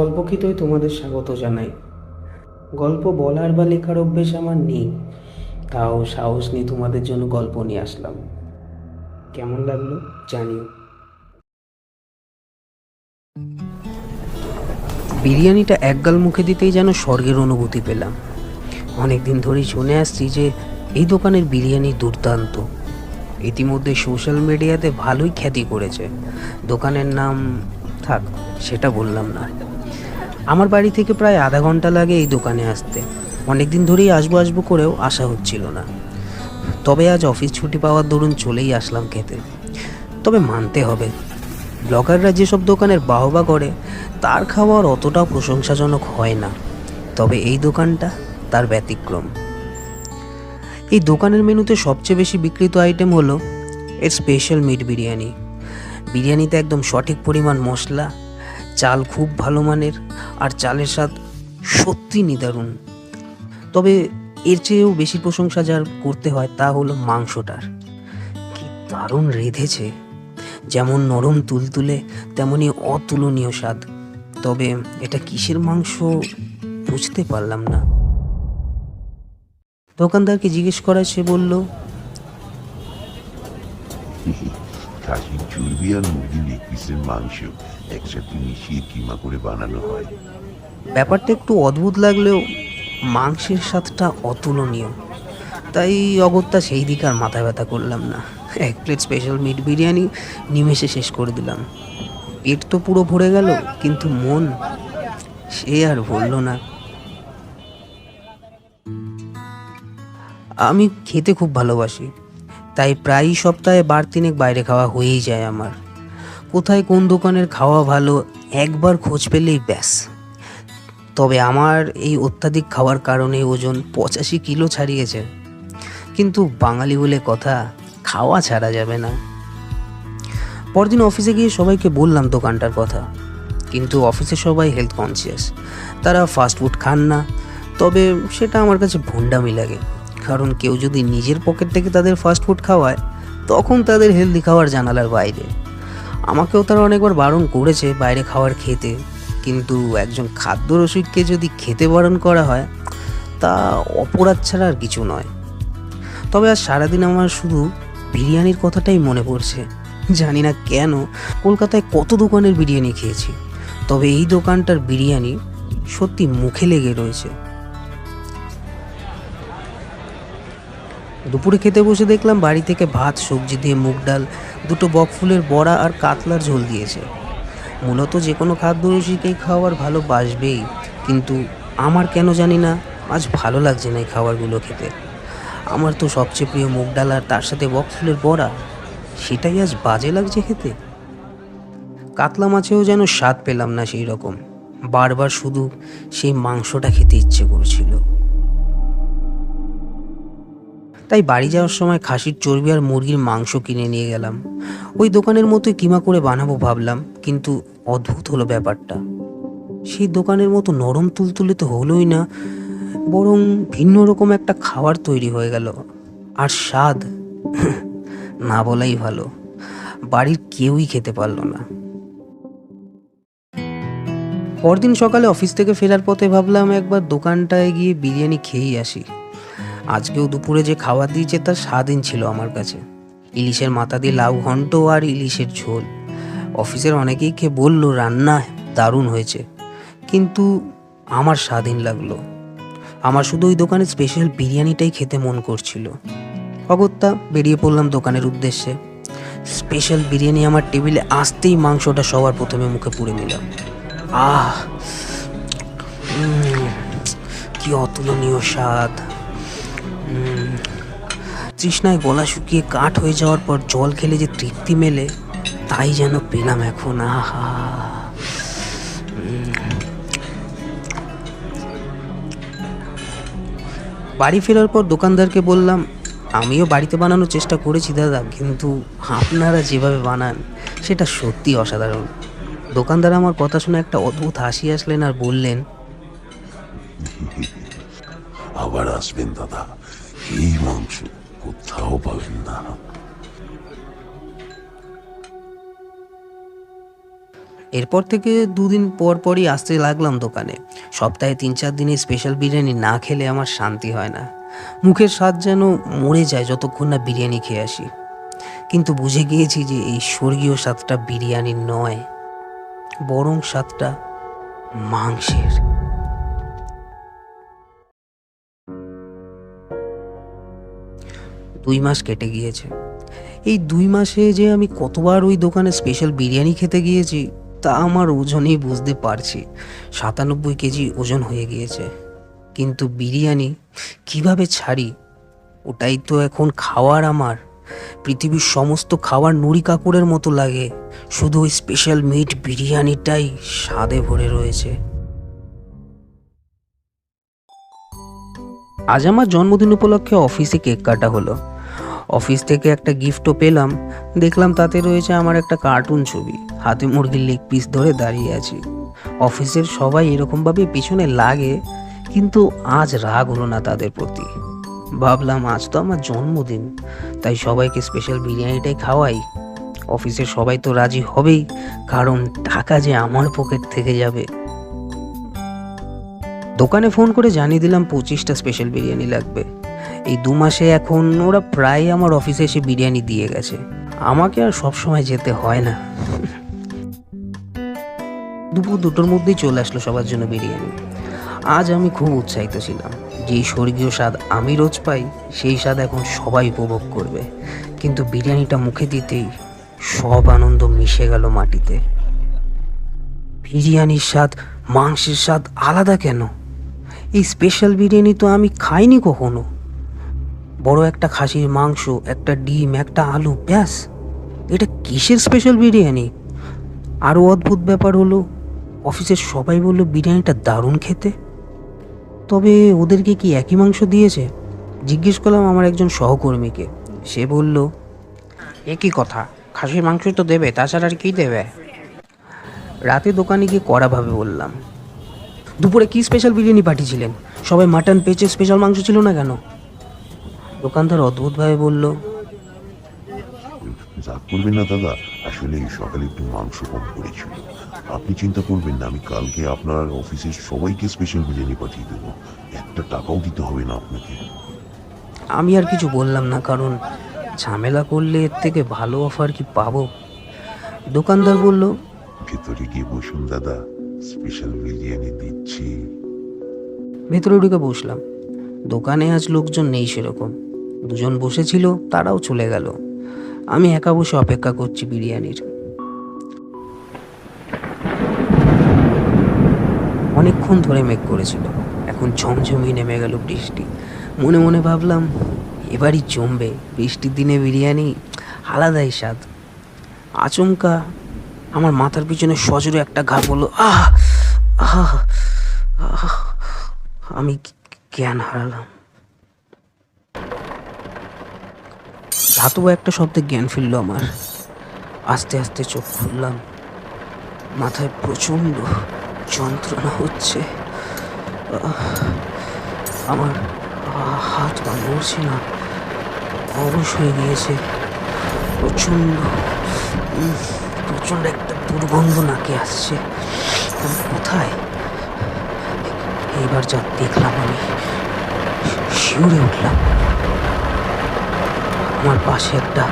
কল্পক্ষেত্রে তোমাদের স্বাগত জানাই। গল্প বলার বা লেখার অভ্যেস আমার নেই, তাও সাহস নিয়ে তোমাদের জন্য গল্প নিয়ে আসলাম। কেমন লাগলো জানিও। বিরিয়ানিটা একগাল মুখে দিতেই যেন স্বর্গের অনুভূতি পেলাম। অনেকদিন ধরেই শুনে আসছি যে এই দোকানের বিরিয়ানি দুর্দান্ত। ইতিমধ্যে সোশ্যাল মিডিয়াতে ভালোই খ্যাতি করেছে। দোকানের নাম থাক, সেটা বললাম না। আমার বাড়ি থেকে প্রায় আধা ঘন্টা লাগে এই দোকানে আসতে। অনেক দিন ধরেই আসবো করেও আসা হচ্ছিল না, তবে আজ অফিস ছুটি পাওয়ার দরুন চলেই আসলাম খেতে। তবে মানতে হবে, ব্লগাররা যেসব দোকানের বাহবা করে তার খাবার অতটাও প্রশংসাজনক হয় না, তবে এই দোকানটা তার ব্যতিক্রম। এই দোকানের মেনুতে সবচেয়ে বেশি বিক্রিত আইটেম হলো এর স্পেশাল মিট বিরিয়ানি। বিরিয়ানিতে একদম সঠিক পরিমাণ মশলা, চাল খুব ভালো মানের, আর চালের স্বাদ সত্যি নিদারুণ। তবে এর চেয়েও বেশি প্রশংসা যার করতে হয় তা হলো মাংসটার। কি দারুণ রেঁধেছে, যেমন নরম তুলতুলে তেমনি অতুলনীয় স্বাদ। তবে এটা কিসের মাংস বুঝতে পারলাম না। দোকানদারকে জিজ্ঞেস করায় সে বলল, খাসির চর্বি আর মুরগির লেগ পিসের মাংস একসাথে মিশিয়ে কিমা করে বানানো হয়। ব্যাপারটা একটু অদ্ভুত লাগলেও মাংসের স্বাদটা অতুলনীয়। তাই অগত্যা সেই দিকে আর মাথা ব্যথা করলাম না। এক প্লেট স্পেশাল মিট বিরিয়ানি নিমেষে শেষ করে দিলাম। পেট তো পুরো ভরে গেল, কিন্তু মন সে আর ভরল না। আমি খেতে খুব ভালোবাসি, তাই প্রায়ই সপ্তাহে বার তিনেক বাইরে খাওয়া হয়েই যায় আমার। কোথায় কোন দোকানের খাওয়া ভালো একবার খোঁজ পেলেই ব্যাস। তবে আমার এই অত্যাধিক খাওয়ার কারণে ওজন 85 কিলো ছাড়িয়েছে। কিন্তু বাঙালি বলে কথা, খাওয়া ছাড়া যাবে না। পরদিন অফিসে গিয়ে সবাইকে বললাম দোকানটার কথা, কিন্তু অফিসে সবাই হেলথ কনসিয়াস, তারা ফাস্টফুড খান না। তবে সেটা আমার কাছে ভণ্ডামি লাগে, কারণ কেউ যদি নিজের পকেট থেকে তাদের ফাস্টফুড খাওয়ায় তখন তাদের হেলদি খাওয়ার জানালার বাইরে। আমাকেও তারা অনেকবার বারণ করেছে বাইরে খাওয়ার খেতে, কিন্তু একজন খাদ্য রসিককে যদি খেতে বারণ করা হয় তা অপরাধ ছাড়া আর কিছু নয়। তবে আজ সারাদিন আমার শুধু বিরিয়ানির কথাটাই মনে পড়ছে। জানি না কেন, কলকাতায় কত দোকানের বিরিয়ানি খেয়েছি, তবে এই দোকানটার বিরিয়ানি সত্যি মুখে লেগে রয়েছে। দুপুরে খেতে বসে দেখলাম বাড়ি থেকে ভাত, সবজি দিয়ে মুগ ডাল, দুটো বকফুলের বড়া আর কাতলার ঝোল দিয়েছে। মূলত যে কোনো খাদ্য রসিকেই খাওয়ার ভালোবাসবেই, কিন্তু আমার কেন জানি না আজ ভালো লাগছে না এই খাবারগুলো খেতে। আমার তো সবচেয়ে প্রিয় মুগ ডাল আর তার সাথে বকফুলের বড়া, সেটাই আজ বাজে লাগছে খেতে। কাতলা মাছেও যেন স্বাদ পেলাম না সেই রকম, বারবার শুধু সেই মাংসটা খেতে ইচ্ছে করছিল। তাই বাড়ি যাওয়ার সময় খাসির চর্বি আর মুরগির মাংস কিনে নিয়ে গেলাম। ওই দোকানের মতোই কিমা করে বানাবো ভাবলাম, কিন্তু অদ্ভুত হলো ব্যাপারটা। সেই দোকানের মতো নরম তুলতুলে তো হলোই না, বরং ভিন্ন রকম একটা খাবার তৈরি হয়ে গেল। আর স্বাদ না বলাই ভালো, বাড়ির কেউই খেতে পারলো না। পরদিন সকালে অফিস থেকে ফেরার পথে ভাবলাম একবার দোকানটায় গিয়ে বিরিয়ানি খেয়েই আসি। আজকেও দুপুরে যে খাবার দিয়েছে তা স্বাদহীন ছিল আমার কাছে। ইলিশের মাথা দিয়ে লাউ ঘন্ট আর ইলিশের ঝোল। অফিসের অনেকেই খেয়ে বলল রান্না দারুণ হয়েছে, কিন্তু আমার স্বাদহীন লাগলো। আমার শুধু ওই দোকানের স্পেশাল বিরিয়ানিটাই খেতে মন করছিল। অগত্যা বেরিয়ে পড়লাম দোকানের উদ্দেশ্যে। স্পেশাল বিরিয়ানি আমার টেবিলে আসতেই মাংসটা সবার প্রথমে মুখে পুড়ে নিলাম। আহ, কি অতুলনীয় স্বাদ! তৃষ্ণায় গলা শুকিয়ে কাঠ হয়ে যাওয়ার পর জল খেলে যে তৃপ্তি মেলে, তাই যেন পেলাম এখন। আহা, বাড়ি ফেরার পর দোকানদারকে বললাম, আমিও বাড়িতে বানানোর চেষ্টা করেছি দাদা, কিন্তু আপনারা যেভাবে বানান সেটা সত্যি অসাধারণ। দোকানদার আমার কথা শুনে একটা অদ্ভুত হাসি আসলেন আর বললেন, আবার আসবেন দাদা, এই মাংস কোথাও পাবেন না। এরপর থেকে 2 দিন পর পরই আসতে লাগলাম দোকানে। সপ্তাহে 3-4 দিনে স্পেশাল বিরিয়ানি না খেলে আমার শান্তি হয় না। মুখের স্বাদ যেন মরে যায় যতক্ষণ না বিরিয়ানি খেয়ে আসি। কিন্তু বুঝে গিয়েছি যে এই স্বর্গীয় স্বাদটা বিরিয়ানির নয়, বরং স্বাদটা মাংসের। 2 মাস কেটে গিয়েছে। এই 2 মাসে যে আমি কতবার ওই দোকানে স্পেশাল বিরিয়ানি খেতে গিয়েছি তা আমার ওজনেই বুঝতে পারছি। 97 কেজি ওজন হয়ে গিয়েছে। কিন্তু বিরিয়ানি কিভাবে ছাড়ি, ওটাই তো এখন খাওয়ার আমার। পৃথিবীর সমস্ত খাবার নুড়ি কাপড়ের মতো লাগে, শুধু ওই স্পেশাল মিট বিরিয়ানিটাই স্বাদে ভরে রয়েছে। আজ আমার জন্মদিন উপলক্ষে অফিসে কেক কাটা হলো। অফিস থেকে একটা গিফটও পেলাম। দেখলাম তাতে রয়েছে আমার একটা কার্টুন ছবি, হাতে মুরগির লেগ পিস ধরে দাঁড়িয়ে আছি। অফিসের সবাই এরকমভাবে পিছনে লাগে, কিন্তু আজ রাগ হলো না তাদের প্রতি। ভাবলাম আজ তো আমার জন্মদিন, তাই সবাইকে স্পেশাল বিরিয়ানিটাই খাওয়াই। অফিসের সবাই তো রাজি হবেই, কারণ টাকা যে আমার পকেট থেকে যাবে। দোকানে ফোন করে জানিয়ে দিলাম 25টা স্পেশাল বিরিয়ানি লাগবে। এই 2 মাসে এখন ওরা প্রায় আমার অফিসে এসে বিরিয়ানি দিয়ে গেছে। আমাকে আর সবসময় যেতে হয় না। দুপুর 2টোর মধ্যেই চলে আসলো সবার জন্য বিরিয়ানি। আজ আমি খুব উৎসাহিত ছিলাম। যেই স্বর্গীয় স্বাদ আমি রোজ পাই, সেই স্বাদ এখন সবাই উপভোগ করবে। কিন্তু বিরিয়ানিটা মুখে দিতেই সব আনন্দ মিশে গেল মাটিতে। বিরিয়ানির স্বাদ মাংসের স্বাদ আলাদা কেন? এই স্পেশাল বিরিয়ানি তো আমি খাইনি কখনো। বড় একটা খাসির মাংস, একটা ডিম, একটা আলু, ব্যাস। এটা কিসের স্পেশাল বিরিয়ানি? আরও অদ্ভুত ব্যাপার হলো, অফিসের সবাই বললো বিরিয়ানিটা দারুণ খেতে। তবে ওদেরকে কি একই মাংস দিয়েছে? জিজ্ঞেস করলাম আমার একজন সহকর্মীকে। সে বলল, একই কথা, খাসির মাংস তো দেবে, তাছাড়া আর কি দেবে? রাতে দোকানে গিয়ে কড়াভাবে বললাম, দুপুরে কি স্পেশাল বিরিয়ানি পাঠিয়েছিলেন? সবাই মাটন পেঁচে, স্পেশাল মাংস ছিল না কেন? দোকানদার অদ্ভুতভাবে বলল, রাগ করবেন না দাদা, আসলে সকালে একটু মাংস কম করেছিল। আপনি চিন্তা করবেন না, আমি কালকে আপনার অফিসের সবাইকে স্পেশাল বিরিয়ানি পাঠিয়ে দেবো। একটা টাকাও দিতে হবে না আপনাকে। আমি আর কিছু বললাম না, কারণ ঝামেলা করলে এর থেকে ভালো অফার কি পাবো? দোকানদার বলল, ভেতরে গিয়ে বসুন দাদা, স্পেশাল বিরিয়ানি দিচ্ছি। ভেতরে ঢুকে বসলাম। দোকানে আজ লোকজন নেই সেরকম। 2জন বসেছিল, তারাও চলে গেল। আমি একা বসে অপেক্ষা করছি বিরিয়ানির। অনেকক্ষণ ধরে মেঘ করেছিল, এখন ঝমঝমিয়ে নেমে গেল বৃষ্টি। মনে মনে ভাবলাম, এবারই জমবে। বৃষ্টির দিনে বিরিয়ানি আলাদাই স্বাদ। আচমকা আমার মাথার পিছনে সজোরে একটা ঘা পড়লো। আহ আহ আহ! আমি জ্ঞান হারালাম। ধাতব একটা শব্দে জ্ঞান ফিরল আমার। আস্তে আস্তে চোখ খুললাম। মাথায় প্রচণ্ড যন্ত্রণা হচ্ছে। আমার হাত পা নড়ছে না, অবশ হয়ে গিয়েছে। প্রচণ্ড প্রচণ্ড একটা দুর্গন্ধ নাকে আসছে। আমি কোথায়? এইবার যা দেখলাম, আমি শিউরে উঠলাম। আমার পাশে একটা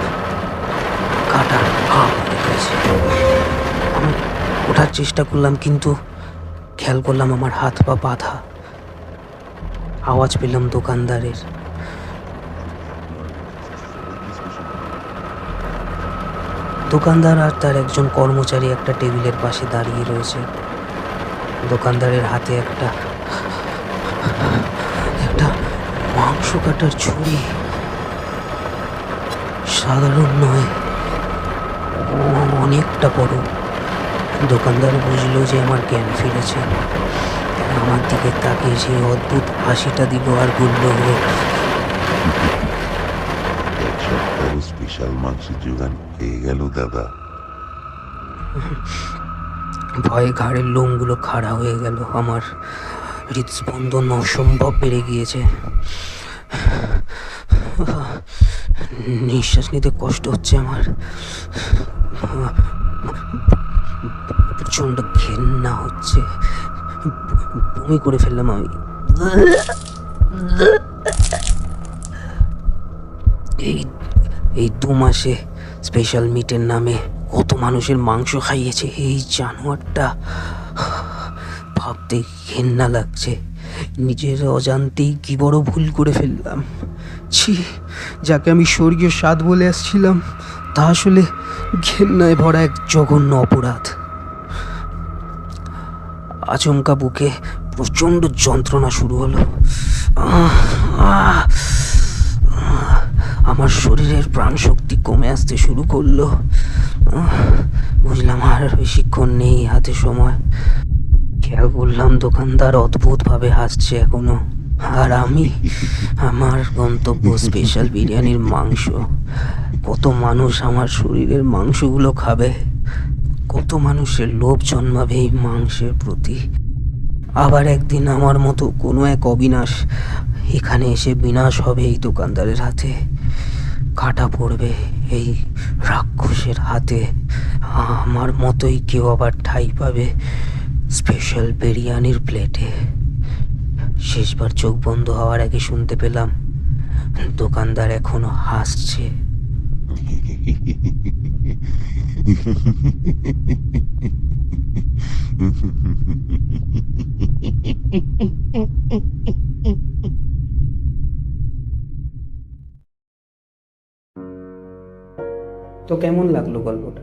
কাটার ভাব লেগেছে। আমি ওঠার চেষ্টা করলাম, কিন্তু খেয়াল করলাম আমার হাত পা বাঁধা। আওয়াজ পেলাম দোকানদারের। দোকানদার আর তার একজন কর্মচারী একটা টেবিলের পাশে দাঁড়িয়ে রয়েছে। দোকানদারের হাতে একটা মাংস কাটার ছুরি। সাধারণ নয়, অনেকটা বড়। দোকানদার বুঝলো যে আমার জ্ঞান ফিরেছে। আমার দিকে তাকিয়ে সেই অদ্ভুত হাসিটা দিল আর বলল, এক সপ্তাহ স্পেশাল মাংসের জোগান হয়ে গেল দাদা। ভয়ে ঘাড়ের লোমগুলো খাড়া হয়ে গেল। আমার হৃদস্পন্দন অসম্ভব বেড়ে গিয়েছে। নিঃশ্বাস নিতে কষ্ট হচ্ছে আমার। প্রচণ্ড ঘেন্না হচ্ছে, বমি করে ফেললাম আমি। এই এই 2 মাসে স্পেশাল মিটের নামে কত মানুষের মাংস খাইয়েছে এই জানোয়ারটা। ভাবতে ঘেন্না লাগছে, নিজের অজান্তেই কি বড় ভুল করে ফেললাম। ছি, যাকে আমি স্বর্গীয় স্বাদ বলে আসছিলাম তা আসলে ঘেন্নায় ভরা এক জঘন্য অপরাধ। আচমকা বুকে প্রচণ্ড যন্ত্রণা শুরু হলো। আমার শরীরের প্রাণ শক্তি কমে আসতে শুরু করলো। বুঝলাম আর বেশিক্ষণ নেই হাতে সময়। খেয়াল করলাম দোকানদার অদ্ভুতভাবে হাসছে এখনো, আর আমি আমার গন্তব্য স্পেশাল বিরিয়ানির মাংস। কত মানুষ আমার শরীরের মাংসগুলো খাবে, কত মানুষের লোভ জন্মাবে এই মাংসের প্রতি। আবার একদিন আমার মতো কোনো এক অবিনাশ এখানে এসে বিনাশ হবে এই দোকানদারের হাতে, কাটা পড়বে এই রাক্ষসের হাতে। আমার মতোই কেউ আবার ঠাঁই পাবে স্পেশাল বিরিয়ানির প্লেটে। শেষবার চোখ বন্ধ হওয়ার আগে শুনতে পেলাম দোকানদার এখনো হাসছে। তো কেমন লাগলো গল্পটা?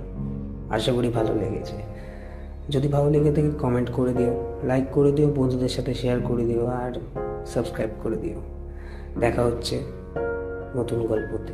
আশা করি ভালো লেগেছে। যদি ভালো লেগে থাকে কমেন্ট করে দিও, লাইক করে দিও, বন্ধুদের সাথে শেয়ার করে দিও, আর সাবস্ক্রাইব করে দিও। দেখা হচ্ছে নতুন গল্পতে।